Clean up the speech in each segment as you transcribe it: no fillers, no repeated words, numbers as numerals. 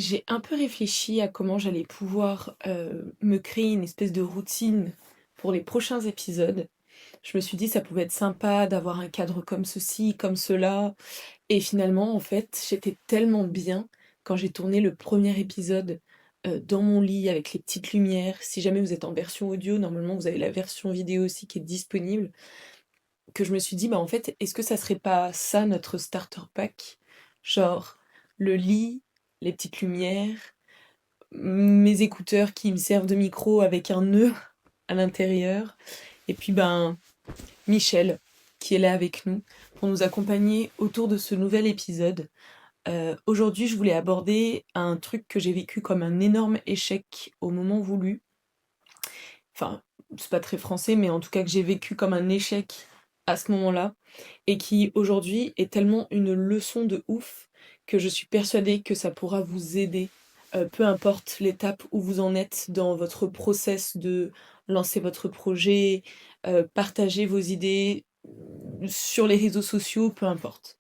J'ai un peu réfléchi à comment j'allais pouvoir, me créer une espèce de routine pour les prochains épisodes. Je me suis dit: «Ça pouvait être sympa d'avoir un cadre comme ceci, comme cela» et finalement, en fait, j'étais tellement bien quand j'ai tourné le premier épisode, dans mon lit avec les petites lumières. Si jamais vous êtes en version audio, normalement, vous avez la version vidéo aussi qui est disponible, que je me suis dit: «Bah, en fait, est-ce que ça serait pas ça notre starter pack?» Genre le lit, les petites lumières, mes écouteurs qui me servent de micro avec un nœud à l'intérieur. Et puis ben Michel qui est là avec nous pour nous accompagner autour de ce nouvel épisode. Aujourd'hui, je voulais aborder un truc que j'ai vécu comme un énorme échec au moment voulu. Enfin, c'est pas très français, mais en tout cas que j'ai vécu comme un échec à ce moment-là et qui aujourd'hui est tellement une leçon de ouf que je suis persuadée que ça pourra vous aider, peu importe l'étape où vous en êtes dans votre process de lancer votre projet, partager vos idées sur les réseaux sociaux, peu importe.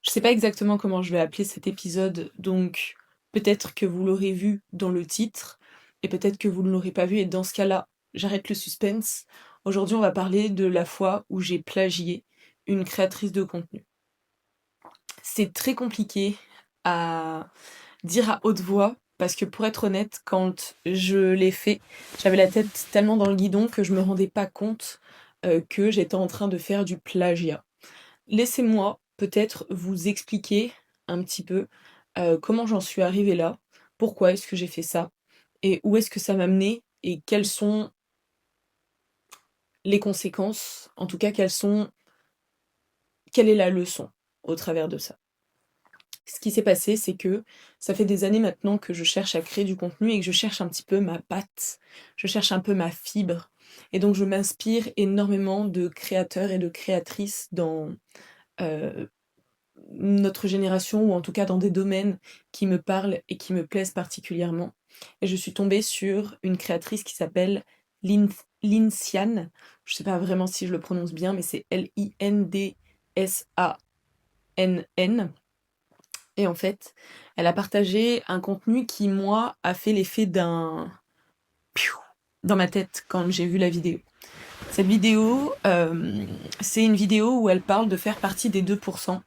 Je sais pas exactement comment je vais appeler cet épisode, donc peut-être que vous l'aurez vu dans le titre, et peut-être que vous ne l'aurez pas vu, et dans ce cas-là, j'arrête le suspense. Aujourd'hui, on va parler de la fois où j'ai plagié une créatrice de contenu. C'est très compliqué à dire à haute voix, parce que pour être honnête, quand je l'ai fait, j'avais la tête tellement dans le guidon que je me rendais pas compte que j'étais en train de faire du plagiat. Laissez-moi peut-être vous expliquer un petit peu comment j'en suis arrivée là, pourquoi est-ce que j'ai fait ça, et où est-ce que ça m'a mené, et quelles sont les conséquences, en tout cas quelle est la leçon au travers de ça. Ce qui s'est passé, c'est que ça fait des années maintenant que je cherche à créer du contenu et que je cherche un petit peu ma patte, je cherche un peu ma fibre, et donc je m'inspire énormément de créateurs et de créatrices dans euh, notre génération, ou en tout cas dans des domaines qui me parlent et qui me plaisent particulièrement. Et je suis tombée sur une créatrice qui s'appelle Linciane. Je sais pas vraiment si je le prononce bien, mais c'est Lindsannn. Et en fait, elle a partagé un contenu qui, moi, a fait l'effet d'un piou dans ma tête quand j'ai vu la vidéo. Cette vidéo, c'est une vidéo où elle parle de faire partie des 2%.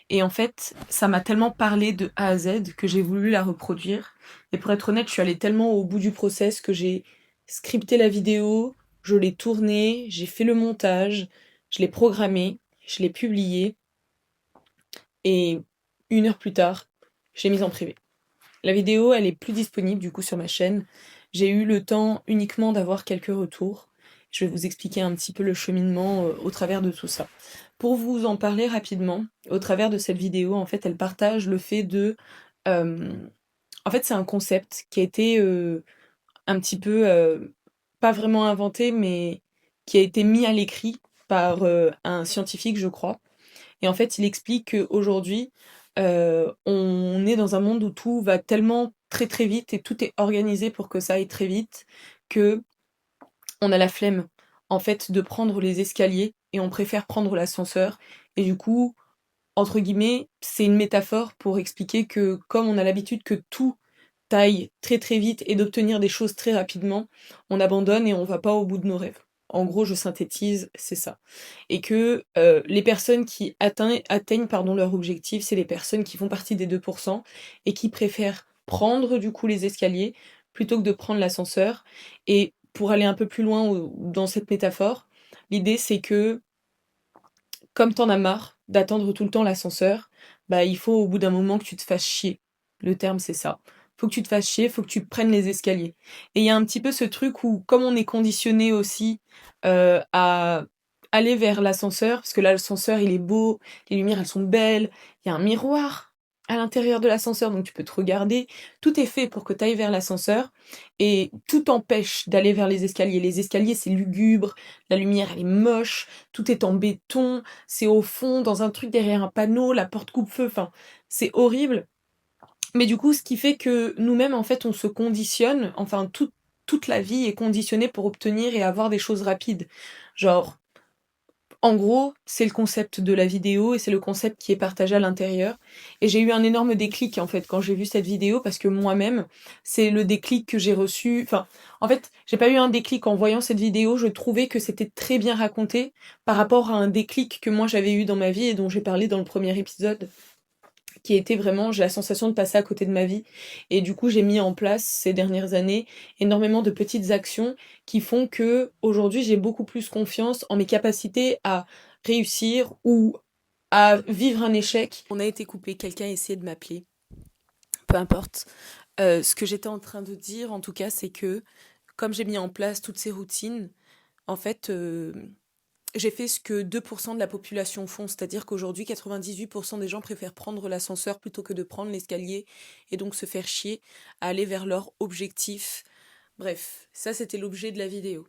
Et en fait, ça m'a tellement parlé de A à Z que j'ai voulu la reproduire. Et pour être honnête, je suis allée tellement au bout du process que j'ai scripté la vidéo, je l'ai tournée, j'ai fait le montage, je l'ai programmée, je l'ai publiée, et 1 heure plus tard, je l'ai mise en privé. La vidéo, elle est plus disponible du coup sur ma chaîne. J'ai eu le temps uniquement d'avoir quelques retours. Je vais vous expliquer un petit peu le cheminement au travers de tout ça. Pour vous en parler rapidement, au travers de cette vidéo, en fait, elle partage le fait de... euh, en fait, c'est un concept qui a été un petit peu, pas vraiment inventé, mais qui a été mis à l'écrit par un scientifique, je crois. Et en fait, il explique qu'aujourd'hui, on est dans un monde où tout va tellement très très vite et tout est organisé pour que ça aille très vite, que on a la flemme, en fait, de prendre les escaliers et on préfère prendre l'ascenseur. Et du coup, entre guillemets, c'est une métaphore pour expliquer que comme on a l'habitude que tout aille très très vite et d'obtenir des choses très rapidement, on abandonne et on va pas au bout de nos rêves. En gros, je synthétise, c'est ça. Et que les personnes qui atteignent pardon, leur objectif, c'est les personnes qui font partie des 2% et qui préfèrent prendre du coup les escaliers plutôt que de prendre l'ascenseur. Et pour aller un peu plus loin dans cette métaphore, l'idée c'est que comme t'en as marre d'attendre tout le temps l'ascenseur, bah il faut au bout d'un moment que tu te fasses chier. Le terme c'est ça. Faut que tu te fasses chier, faut que tu prennes les escaliers. Et il y a un petit peu ce truc où, comme on est conditionné aussi à aller vers l'ascenseur, parce que là l'ascenseur il est beau, les lumières elles sont belles, il y a un miroir à l'intérieur de l'ascenseur donc tu peux te regarder. Tout est fait pour que tu ailles vers l'ascenseur et tout t'empêche d'aller vers les escaliers. Les escaliers c'est lugubre, la lumière elle est moche, tout est en béton, c'est au fond, dans un truc derrière un panneau, la porte coupe-feu, enfin, c'est horrible. Mais du coup, ce qui fait que nous-mêmes, en fait, on se conditionne, enfin, toute la vie est conditionnée pour obtenir et avoir des choses rapides. Genre, En gros, c'est le concept de la vidéo et c'est le concept qui est partagé à l'intérieur. Et j'ai eu un énorme déclic en fait quand j'ai vu cette vidéo parce que moi-même, c'est le déclic que j'ai reçu. Enfin, en fait, j'ai pas eu un déclic en voyant cette vidéo, je trouvais que c'était très bien raconté par rapport à un déclic que moi j'avais eu dans ma vie et dont j'ai parlé dans le premier épisode qui était vraiment, j'ai la sensation de passer à côté de ma vie. Et du coup, j'ai mis en place ces dernières années énormément de petites actions qui font que aujourd'hui, j'ai beaucoup plus confiance en mes capacités à réussir ou à vivre un échec. On a été coupé, quelqu'un a essayé de m'appeler. Peu importe. Ce que j'étais en train de dire, en tout cas, c'est que comme j'ai mis en place toutes ces routines, en fait, j'ai fait ce que 2% de la population font, c'est-à-dire qu'aujourd'hui, 98% des gens préfèrent prendre l'ascenseur plutôt que de prendre l'escalier et donc se faire chier à aller vers leur objectif. Bref, ça c'était l'objet de la vidéo.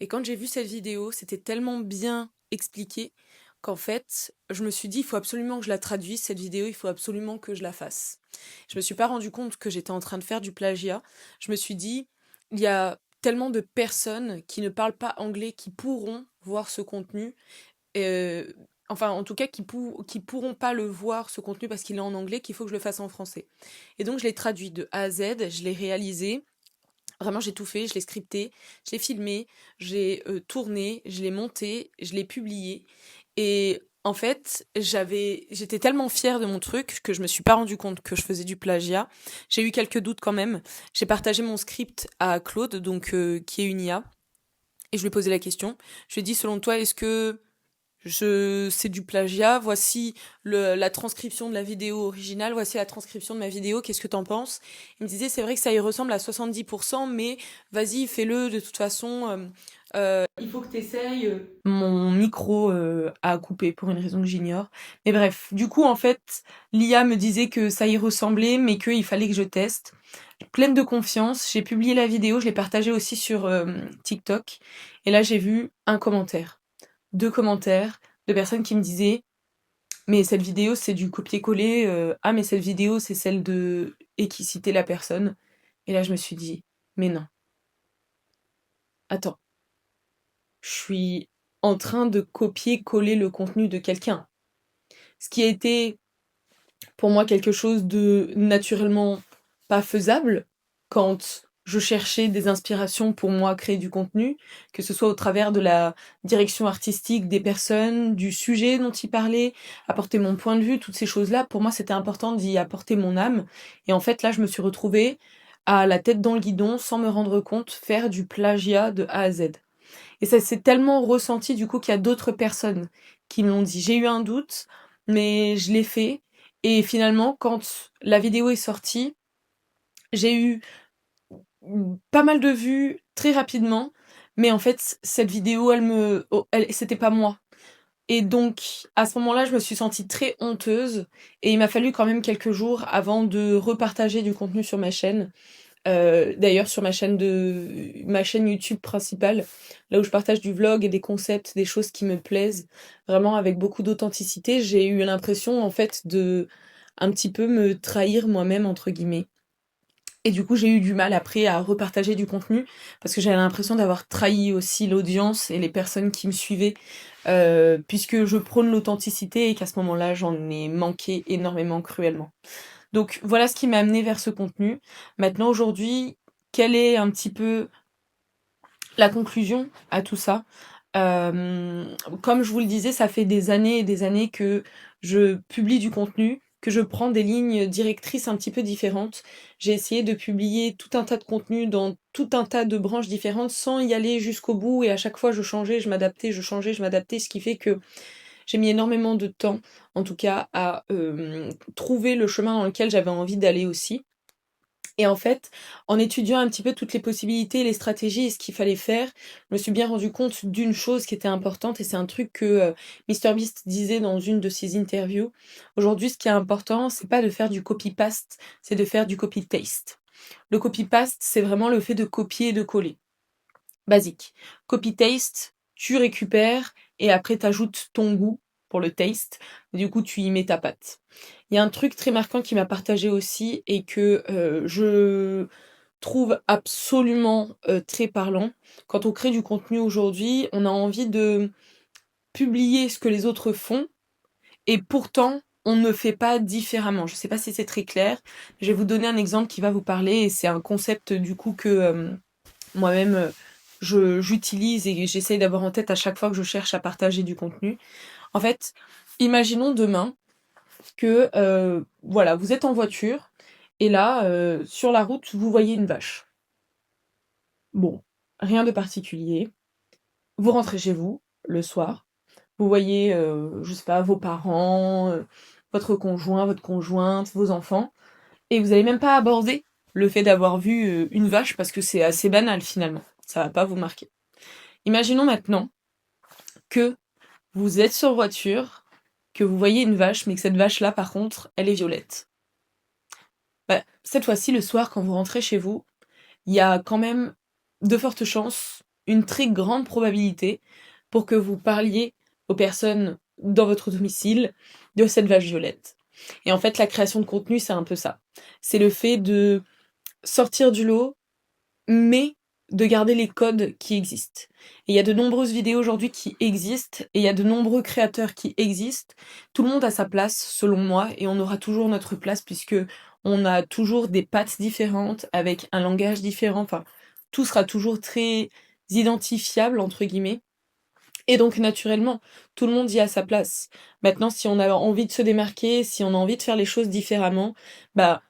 Et quand j'ai vu cette vidéo, c'était tellement bien expliqué qu'en fait, je me suis dit, il faut absolument que je la traduise, cette vidéo, il faut absolument que je la fasse. Je me suis pas rendu compte que j'étais en train de faire du plagiat. Je me suis dit, il y a tellement de personnes qui ne parlent pas anglais qui pourront voir ce contenu. euh, enfin, en tout cas, qui pourront pas le voir, ce contenu, parce qu'il est en anglais, qu'il faut que je le fasse en français. Et donc, je l'ai traduit de A à Z, je l'ai réalisé. Vraiment, j'ai tout fait, je l'ai scripté, je l'ai filmé, j'ai tourné, je l'ai monté, je l'ai publié. Et en fait, j'étais tellement fière de mon truc que je me suis pas rendu compte que je faisais du plagiat. J'ai eu quelques doutes quand même. J'ai partagé mon script à Claude, donc qui est une IA, et je lui ai posé la question. Je lui ai dit, selon toi, est-ce que c'est du plagiat, voici la transcription de la vidéo originale, voici la transcription de ma vidéo, qu'est-ce que t'en penses? Il me disait, c'est vrai que ça y ressemble à 70%, mais vas-y, fais-le, de toute façon, il faut que t'essayes. Mon micro a coupé pour une raison que j'ignore. Mais bref, du coup, en fait, l'IA me disait que ça y ressemblait, mais qu'il fallait que je teste. Pleine de confiance, j'ai publié la vidéo, je l'ai partagée aussi sur TikTok, et là j'ai vu un commentaire, deux commentaires de personnes qui me disaient mais cette vidéo c'est du copier-coller, ah mais cette vidéo c'est celle de et qui citait la personne. Et là je me suis dit mais non, attends, je suis en train de copier-coller le contenu de quelqu'un. Ce qui a été pour moi quelque chose de naturellement pas faisable quand je cherchais des inspirations pour moi créer du contenu, que ce soit au travers de la direction artistique des personnes, du sujet dont ils parlaient, apporter mon point de vue, toutes ces choses-là, pour moi c'était important d'y apporter mon âme. Et en fait là je me suis retrouvée à la tête dans le guidon sans me rendre compte, faire du plagiat de A à Z. Et ça s'est tellement ressenti du coup qu'il y a d'autres personnes qui me l'ont dit. J'ai eu un doute, mais je l'ai fait. Et finalement, quand la vidéo est sortie, j'ai eu pas mal de vues très rapidement. Mais en fait, cette vidéo, c'était pas moi. Et donc, à ce moment-là, je me suis sentie très honteuse. Et il m'a fallu quand même quelques jours avant de repartager du contenu sur ma chaîne. D'ailleurs sur ma chaîne YouTube principale, là où je partage du vlog et des concepts, des choses qui me plaisent, vraiment avec beaucoup d'authenticité, j'ai eu l'impression en fait de un petit peu me trahir moi-même entre guillemets. Et du coup j'ai eu du mal après à repartager du contenu parce que j'avais l'impression d'avoir trahi aussi l'audience et les personnes qui me suivaient puisque je prône l'authenticité et qu'à ce moment-là j'en ai manqué énormément cruellement. Donc voilà ce qui m'a amené vers ce contenu. Maintenant aujourd'hui, quelle est un petit peu la conclusion à tout ça? Comme je vous le disais, ça fait des années et des années que je publie du contenu, que je prends des lignes directrices un petit peu différentes. J'ai essayé de publier tout un tas de contenus dans tout un tas de branches différentes sans y aller jusqu'au bout et à chaque fois je changeais, je m'adaptais, je changeais, je m'adaptais, ce qui fait que j'ai mis énormément de temps, en tout cas, à trouver le chemin dans lequel j'avais envie d'aller aussi. Et en fait, en étudiant un petit peu toutes les possibilités, les stratégies et ce qu'il fallait faire, je me suis bien rendu compte d'une chose qui était importante et c'est un truc que MrBeast disait dans une de ses interviews. Aujourd'hui, ce qui est important, c'est pas de faire du copy-paste, c'est de faire du copy-taste. Le copy-paste, c'est vraiment le fait de copier et de coller. Basique. Copy-taste, tu récupères et après t'ajoutes ton goût pour le taste. Du coup, tu y mets ta patte. Il y a un truc très marquant qui m'a partagé aussi et que je trouve absolument très parlant. Quand on crée du contenu aujourd'hui, on a envie de publier ce que les autres font et pourtant on ne fait pas différemment. Je sais pas si c'est très clair. Je vais vous donner un exemple qui va vous parler et c'est un concept du coup que moi-même j'utilise et j'essaye d'avoir en tête à chaque fois que je cherche à partager du contenu. En fait, imaginons demain que voilà, vous êtes en voiture et là sur la route vous voyez une vache. Bon, rien de particulier. Vous rentrez chez vous le soir. Vous voyez, je sais pas, vos parents, votre conjoint, votre conjointe, vos enfants, et vous allez même pas aborder le fait d'avoir vu une vache parce que c'est assez banal finalement. Ça va pas vous marquer. Imaginons maintenant que vous êtes sur voiture, que vous voyez une vache, mais que cette vache-là, par contre, elle est violette. Bah, cette fois-ci, le soir, quand vous rentrez chez vous, il y a quand même de fortes chances, une très grande probabilité, pour que vous parliez aux personnes dans votre domicile de cette vache violette. Et en fait, la création de contenu, c'est un peu ça. C'est le fait de sortir du lot, mais de garder les codes qui existent. Et il y a de nombreuses vidéos aujourd'hui qui existent, et il y a de nombreux créateurs qui existent. Tout le monde a sa place, selon moi, et on aura toujours notre place, puisque on a toujours des pattes différentes, avec un langage différent, enfin, tout sera toujours très identifiable, entre guillemets. Et donc, naturellement, tout le monde y a sa place. Maintenant, si on a envie de se démarquer, si on a envie de faire les choses différemment, bah,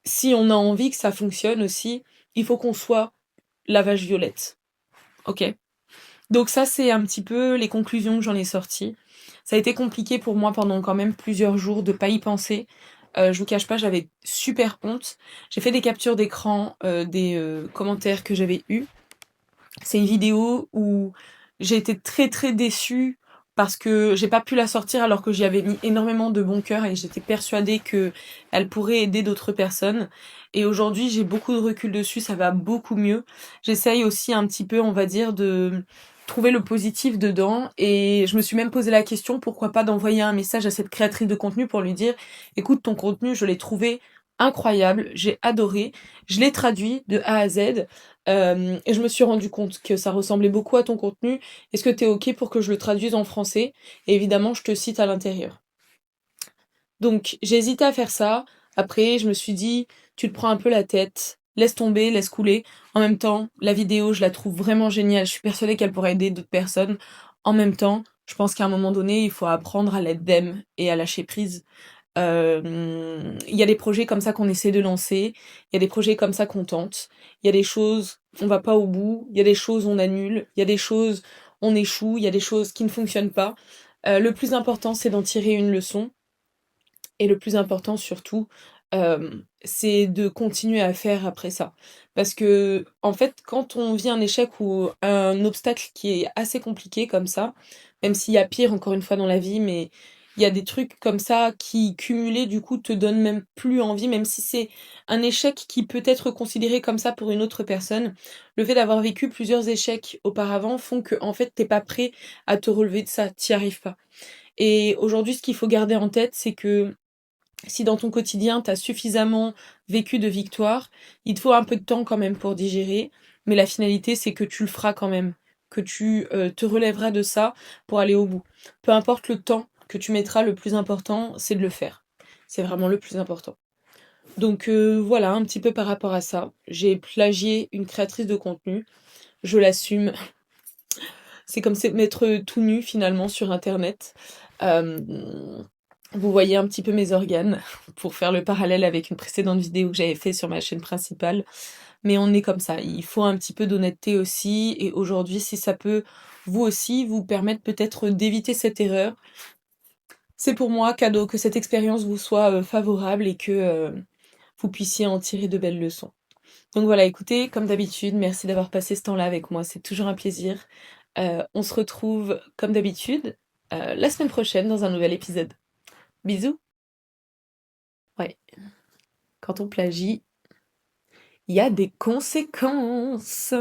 si on a envie que ça fonctionne aussi, il faut qu'on soit la vache violette. Ok. Donc ça, c'est un petit peu les conclusions que j'en ai sorties. Ça a été compliqué pour moi pendant quand même plusieurs jours de pas y penser. Je vous cache pas, j'avais super honte. J'ai fait des captures d'écran des commentaires que j'avais eus. C'est une vidéo où j'ai été très très déçue parce que j'ai pas pu la sortir alors que j'y avais mis énormément de bon cœur et j'étais persuadée que elle pourrait aider d'autres personnes. Et aujourd'hui, j'ai beaucoup de recul dessus, ça va beaucoup mieux. J'essaye aussi un petit peu, on va dire, de trouver le positif dedans et je me suis même posé la question pourquoi pas d'envoyer un message à cette créatrice de contenu pour lui dire écoute, ton contenu, je l'ai trouvé incroyable, j'ai adoré, je l'ai traduit de A à Z. Et je me suis rendu compte que ça ressemblait beaucoup à ton contenu. Est-ce que t'es OK pour que je le traduise en français? Et évidemment, je te cite à l'intérieur. Donc, j'ai hésité à faire ça. Après, je me suis dit, tu te prends un peu la tête, laisse tomber, laisse couler. En même temps, la vidéo, je la trouve vraiment géniale. Je suis persuadée qu'elle pourrait aider d'autres personnes. En même temps, je pense qu'à un moment donné, il faut apprendre à l'être d'elle et à lâcher prise. Il y a des projets comme ça qu'on essaie de lancer, il y a des projets comme ça qu'on tente, il y a des choses, on va pas au bout, il y a des choses on annule, il y a des choses on échoue, il y a des choses qui ne fonctionnent pas. Le plus important, c'est d'en tirer une leçon et le plus important surtout, c'est de continuer à faire après ça. Parce que en fait, quand on vit un échec ou un obstacle qui est assez compliqué comme ça, même s'il y a pire encore une fois dans la vie, mais il y a des trucs comme ça qui cumulés du coup te donnent même plus envie, même si c'est un échec qui peut être considéré comme ça pour une autre personne. Le fait d'avoir vécu plusieurs échecs auparavant font que en fait t'es pas prêt à te relever de ça, t'y arrives pas. Et aujourd'hui, ce qu'il faut garder en tête, c'est que si dans ton quotidien, tu as suffisamment vécu de victoires, il te faut un peu de temps quand même pour digérer, mais la finalité, c'est que tu le feras quand même, que tu te relèveras de ça pour aller au bout. Peu importe le temps que tu mettras, le plus important, c'est de le faire. C'est vraiment le plus important. Donc voilà, un petit peu par rapport à ça. J'ai plagié une créatrice de contenu, je l'assume. C'est comme c'est mettre tout nu finalement sur Internet. Euh, Vous voyez un petit peu mes organes pour faire le parallèle avec une précédente vidéo que j'avais fait sur ma chaîne principale. Mais on est comme ça. Il faut un petit peu d'honnêteté aussi. Et aujourd'hui, si ça peut vous aussi vous permettre peut-être d'éviter cette erreur, c'est pour moi cadeau que cette expérience vous soit favorable et que vous puissiez en tirer de belles leçons. Donc voilà, écoutez, comme d'habitude, merci d'avoir passé ce temps-là avec moi. C'est toujours un plaisir. On se retrouve comme d'habitude la semaine prochaine dans un nouvel épisode. Bisous. Ouais, quand on plagie, il y a des conséquences.